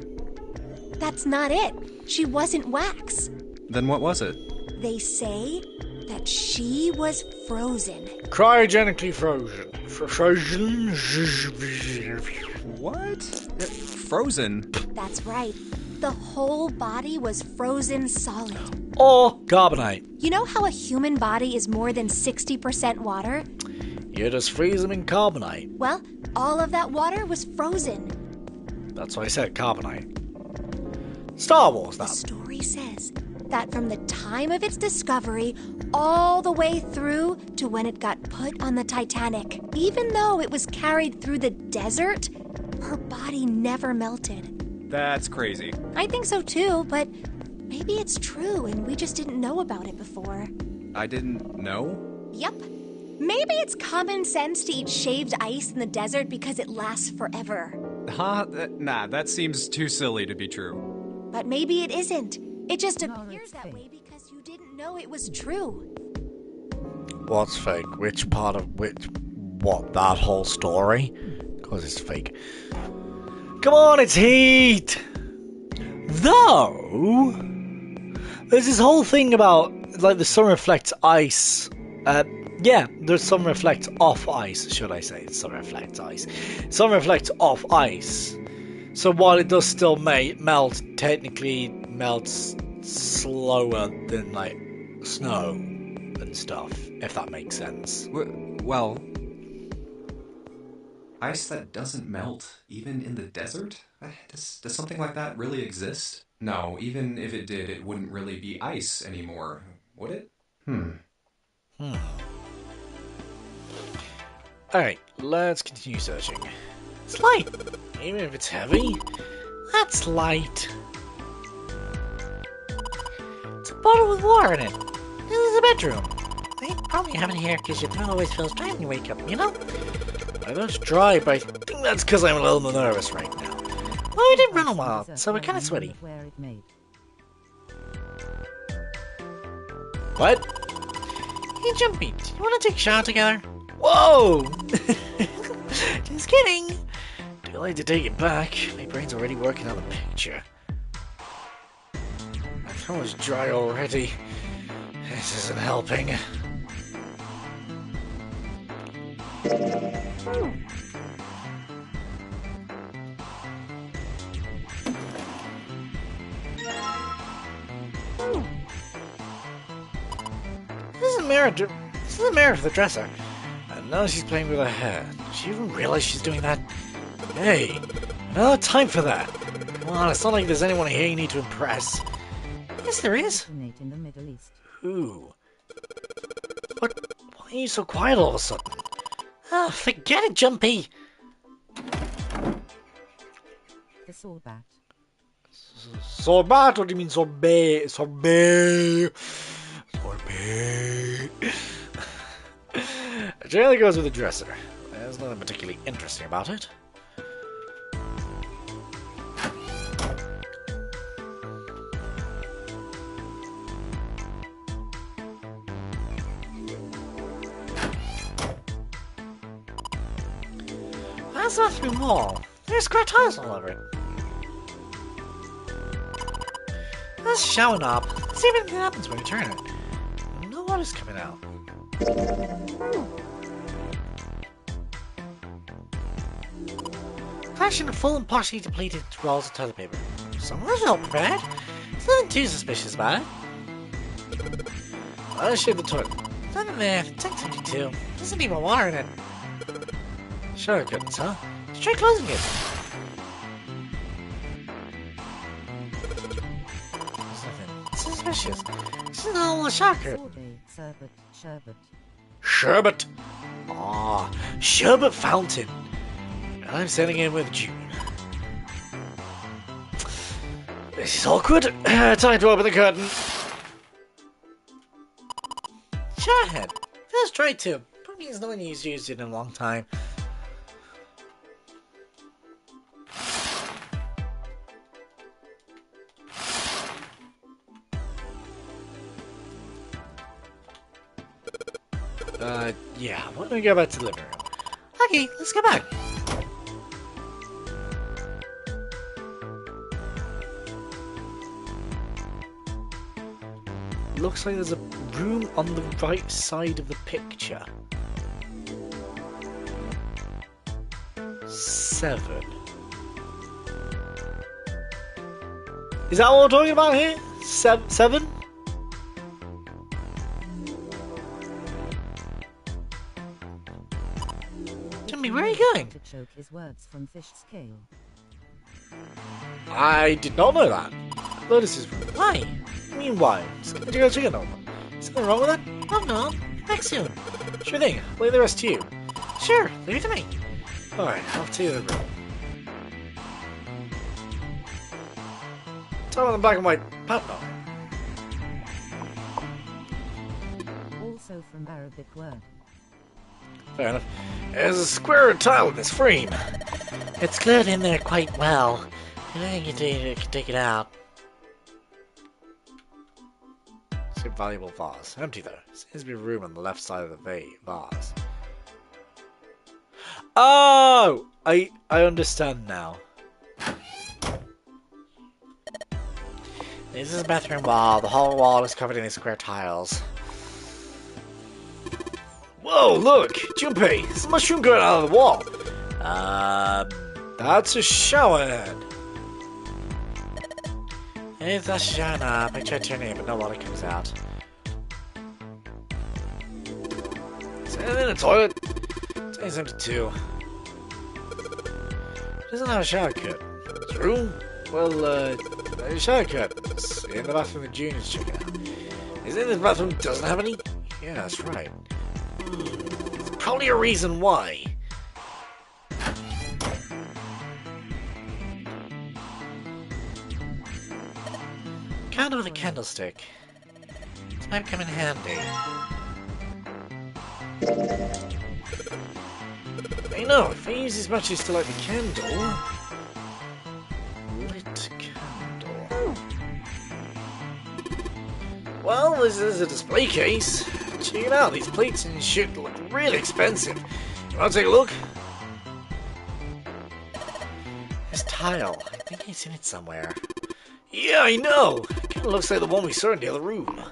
That's not it. She wasn't wax. Then what was it? They say that she was frozen. Cryogenically frozen. Frozen? What? Frozen? That's right. The whole body was frozen solid. Or carbonite. You know how a human body is more than 60% water? You just freeze them in carbonite. Well, all of that water was frozen. That's why I said carbonite. Star Wars, The that. story says that from the time of its discovery all the way through to when it got put on the Titanic, even though it was carried through the desert, her body never melted. That's crazy. I think so too, but maybe it's true and we just didn't know about it before. I didn't know? Yep. Maybe it's common sense to eat shaved ice in the desert because it lasts forever. Huh? Nah, that seems too silly to be true. But maybe it isn't. It just No, appears it's that fake. way because you didn't know it was true. What's fake? Which part of which? What, that whole story? Because it's fake. Come on, it's heat! Though, there's this whole thing about, like, the sun reflects ice. Yeah, the sun reflects off ice, should I say. Sun reflects ice. Sun reflects off ice. So while it does still melt, technically melts slower than, like, snow and stuff, if that makes sense. Well, ice that doesn't melt, even in the desert? Does something like that really exist? No, even if it did, it wouldn't really be ice anymore, would it? Alright, let's continue searching. It's light, even if it's heavy. That's light. It's a bottle with water in it. This is a bedroom. They probably have it here because your throat always feels dry when you wake up, you know? I know it's dry, but I think that's because I'm a little nervous right now. Well, we did run a while, so we're kind of sweaty. Where it made. What? Hey, Jumpy, do you want to take a shower together? Whoa! Just kidding. Too late to take it back. My brain's already working on the picture. My throat is dry already. This isn't helping. This is a mirror for the dresser. And now she's playing with her hair. Does she even realize she's doing that? Hey, no time for that. Come on, it's not like there's anyone here you need to impress. Yes, there is. Originate in the Middle East. Who? What? Why are you so quiet all of a sudden? Oh, forget it, Jumpy. The Swordbat. Sorbet? What do you mean sorbet? Sorbet. Sorbet. It generally goes with the dresser. There's nothing particularly interesting about it. That's not through wall. There's scratches all over it. Let's shower knob. See if anything happens when you turn it. No water's coming out. Fashion of full and partially depleted rolls of toilet paper. Someone's not prepared. There's nothing too suspicious about it. I shave the toilet. Nothing there. Tank 52. Doesn't even water in it. Sure couldn't, huh? Try closing it. There's nothing suspicious. This is all a shocker. Sorbet, sherbet, sherbet. Sherbet. Ah, sherbet fountain. I'm sending in with June. This is awkward. Time to open the curtain. Jarhead. First try to. Probably no one used it in a long time. Yeah, why don't we go back to the living room? Okay, let's go back. Looks like there's a room on the right side of the picture. 7. Is that what we're talking about here? 7? Jimmy, where are you going? Artichoke is words from fish scale. I did not know that. Lotus's room. Why? What do you mean why? Just going to go check it over. Something wrong with that? Oh no, back soon. Sure thing. I'll leave the rest to you. Sure, leave it to me. Alright, I'll tell you the room. Time on the black and white partner. Also from Arabic word. Fair enough. There's a square tile in this frame. It's glued in there quite well. I think you can take it out. It's a valuable vase. Empty though. Seems to be room on the left side of the vase. Oh! I understand now. This is a bathroom wall. The whole wall is covered in these square tiles. Whoa, look! Junpei! There's a mushroom going out of the wall! That's a shower head. It's a shana. I tried turning it, but no water comes out. Is anything in the toilet? It's empty too. Doesn't have a shower curtain. True? Well, a shower curtains in the bathroom that June is checking out. Is it in this bathroom doesn't have any? Yeah, that's right. There's probably a reason why. Candle with a candlestick. This might come in handy. I know, if I use as much as to light the candle. Lit candle. Well, this is a display case. Check it out, these plates and shit look really expensive. You wanna take a look? This tile. I think I've seen it somewhere. Yeah, I know! Kinda looks like the one we saw in the other room.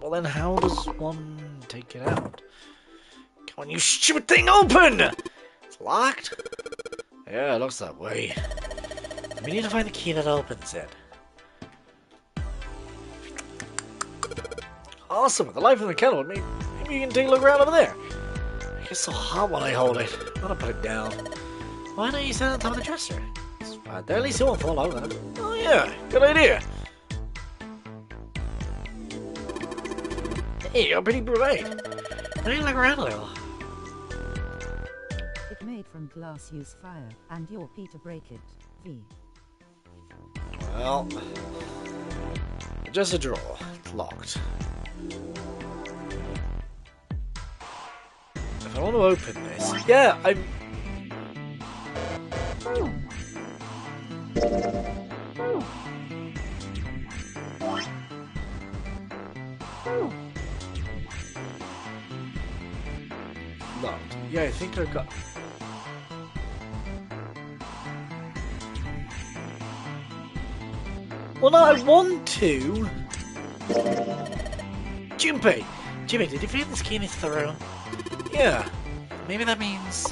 Well then how does one take it out? Come on, you stupid thing, open! It's locked? Yeah, it looks that way. We need to find the key that opens it. Awesome, with the light from the candle, maybe you can take a look around over there. It gets so hot when I hold it. I'm gonna put it down. Why don't you stand on top of the dresser? It's right there, at least it won't fall over. Oh yeah, good idea. Hey, you're pretty bright. Why don't you look around a little? It made from glass use fire, and your P to break it. V. Well, just a drawer. It's locked. If I want to open this, yeah, I'm. Locked. Yeah, I think I've got. Well, no, I want to. Junpei! Jimmy, did you find this key in this room? Yeah. Maybe that means...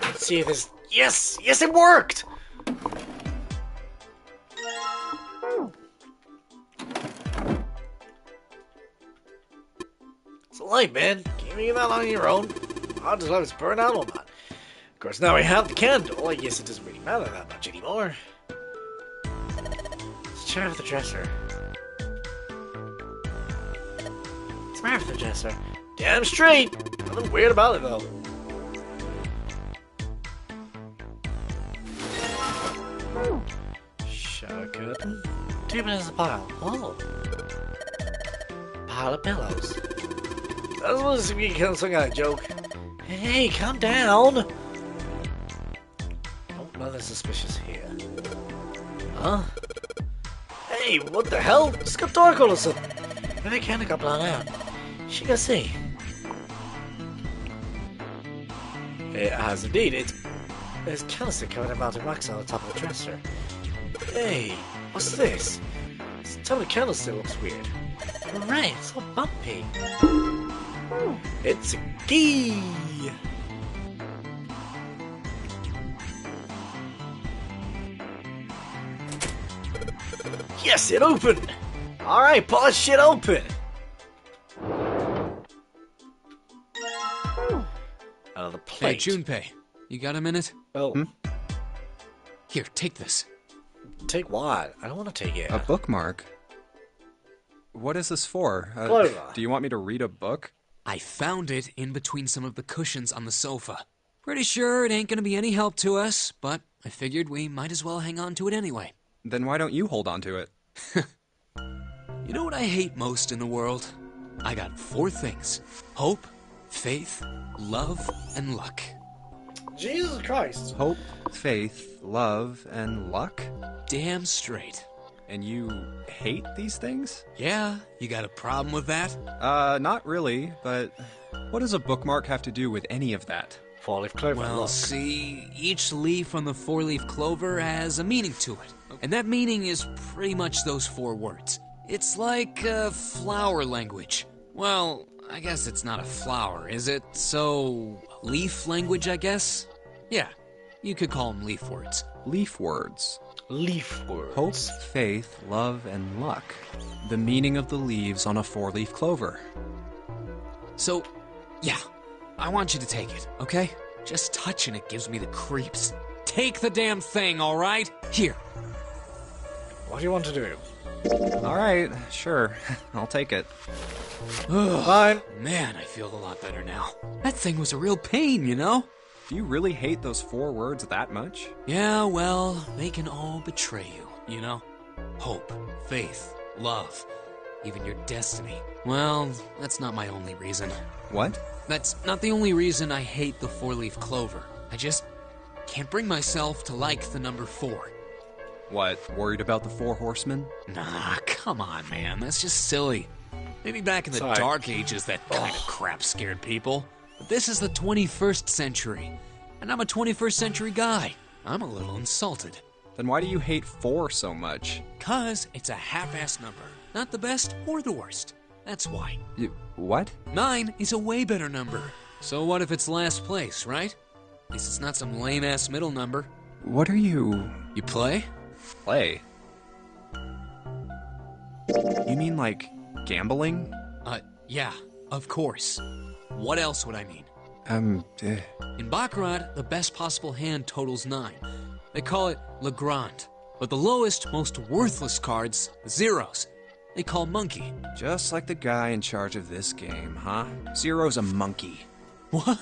Let's see if this... Yes! Yes, it worked! light, man. Can you leave that on your own? I'll just let it burn out or not. Of course, now we have the candle. I guess it doesn't really matter that much anymore. Let's check out the dresser. What's the matter with the dresser? Damn straight! Nothing weird about it, though. Shower curtain. 2 minutes a pile. Oh. Pile of pillows. That was supposed to be some kind of joke. Hey, calm down! Oh, nothing suspicious here. Huh? Hey, what the hell? It's got dark all of a sudden. Maybe the candle got blown out. She can see. It has indeed. There's canister covered in melted wax on the top of the dresser. Hey, what's this? This top of the canister looks weird. Right, it's all bumpy. It's a key! Yes, it opened! Alright, pull that shit open! Another plate. Hey, Junpei, you got a minute? Oh. Here, take this. Take what? I don't want to take it. A bookmark? What is this for? Clover. Do you want me to read a book? I found it in between some of the cushions on the sofa. Pretty sure it ain't gonna be any help to us, but I figured we might as well hang on to it anyway. Then why don't you hold on to it? You know what I hate most in the world? I got 4 things. Hope, faith, love, and luck. Jesus Christ. Hope, faith, love, and luck? Damn straight. And you hate these things? Yeah, you got a problem with that? Not really, but what does a bookmark have to do with any of that? 4-leaf clover. Well, look. see, each leaf on the 4-leaf clover has a meaning to it. And that meaning is pretty much those 4 words. It's like flower language. Well, I guess it's not a flower, is it? So, leaf language, I guess? Yeah, you could call them leaf words. Leaf words. Leaf words. Hope, faith, love, and luck. The meaning of the leaves on a 4-leaf clover. So, yeah, I want you to take it, okay? Just touching it gives me the creeps. Take the damn thing, all right? Here. What do you want to do? Alright, sure. I'll take it. Fine. Man, I feel a lot better now. That thing was a real pain, you know? Do you really hate those 4 words that much? Yeah, well, they can all betray you, you know? Hope, faith, love, even your destiny. Well, that's not my only reason. What? That's not the only reason I hate the 4-leaf clover. I just can't bring myself to like the number 4. What, worried about the 4 horsemen? Nah, come on, man. That's just silly. Maybe back in the Sorry. Dark Ages that kind of crap scared people. But this is the 21st century. And I'm a 21st century guy. I'm a little insulted. Then why do you hate 4 so much? 'Cause it's a half-ass number. Not the best or the worst. That's why. What? 9 is a way better number. So what if it's last place, right? At least it's not some lame-ass middle number. What are you... You play? Play? You mean like gambling? Yeah, of course. What else would I mean? In Baccarat, the best possible hand totals 9. They call it Le Grand. But the lowest, most worthless cards, the zeros, they call monkey. Just like the guy in charge of this game, huh? Zero's a monkey. What?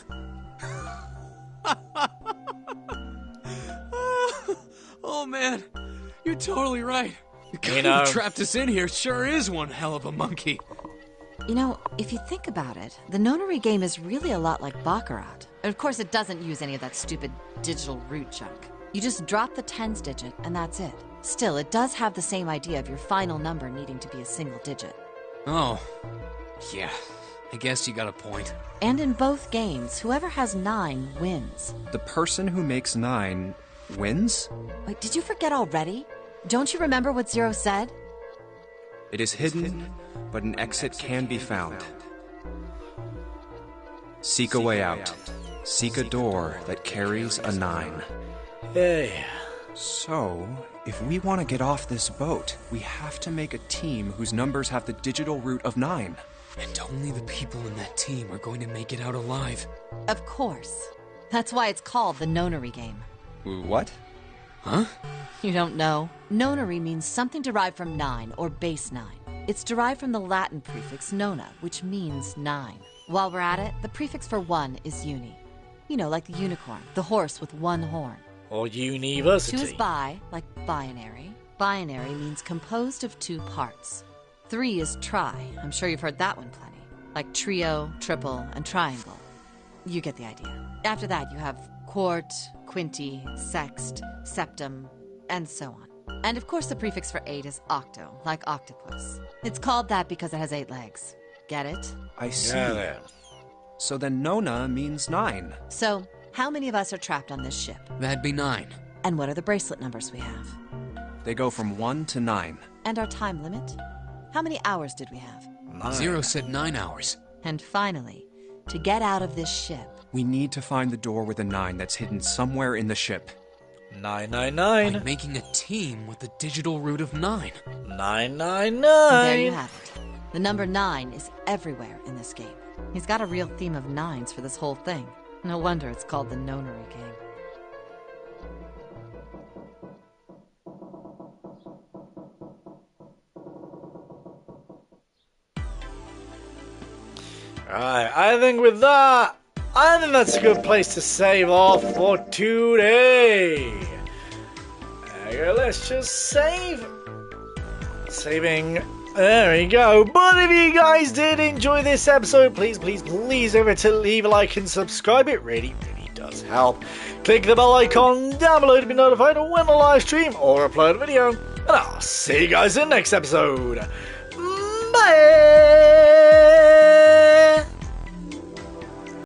Oh man, you're totally right. The guy who trapped us in here sure is one hell of a monkey. You know, if you think about it, the Nonary game is really a lot like Baccarat. Of course, it doesn't use any of that stupid digital root junk. You just drop the tens digit, and that's it. Still, it does have the same idea of your final number needing to be a single digit. Oh, yeah, I guess you got a point. And in both games, whoever has 9 wins. The person who makes 9 wins? Wait, did you forget already? Don't you remember what Zero said? It is hidden, but an exit can be found. Seek a way out. Seek a door that carries a 9. Hey. So, if we want to get off this boat, we have to make a team whose numbers have the digital root of 9. And only the people in that team are going to make it out alive. Of course. That's why it's called the Nonary Game. What? Huh? You don't know? Nonary means something derived from 9 or base 9. It's derived from the Latin prefix nona, which means 9. While we're at it, the prefix for 1 is uni. You know, like the unicorn, the horse with one horn. Or university. 2 is bi, like binary. Binary means composed of 2 parts. 3 is tri. I'm sure you've heard that one plenty. Like trio, triple, and triangle. You get the idea. After that, you have quart, quinti, sext, septum, and so on. And of course, the prefix for 8 is octo, like octopus. It's called that because it has 8 legs. Get it? I see. Yeah. So then Nona means 9. So, how many of us are trapped on this ship? That'd be 9. And what are the bracelet numbers we have? They go from 1 to 9. And our time limit? How many hours did we have? 9. Zero said 9 hours. And finally, to get out of this ship, We need to find the door with a 9 that's hidden somewhere in the ship. 999. By making a team with the digital root of 9. 999. there you have it. The number 9 is everywhere in this game. He's got a real theme of 9s for this whole thing. No wonder it's called the Nonary Game. Alright, I think with that, that's a good place to save off for today. There you go, let's just save. Saving. There we go. But if you guys did enjoy this episode, please remember to leave a like and subscribe. It really does help. Click the bell icon down below to be notified when I live stream or upload a video. And I'll see you guys in the next episode. Bye!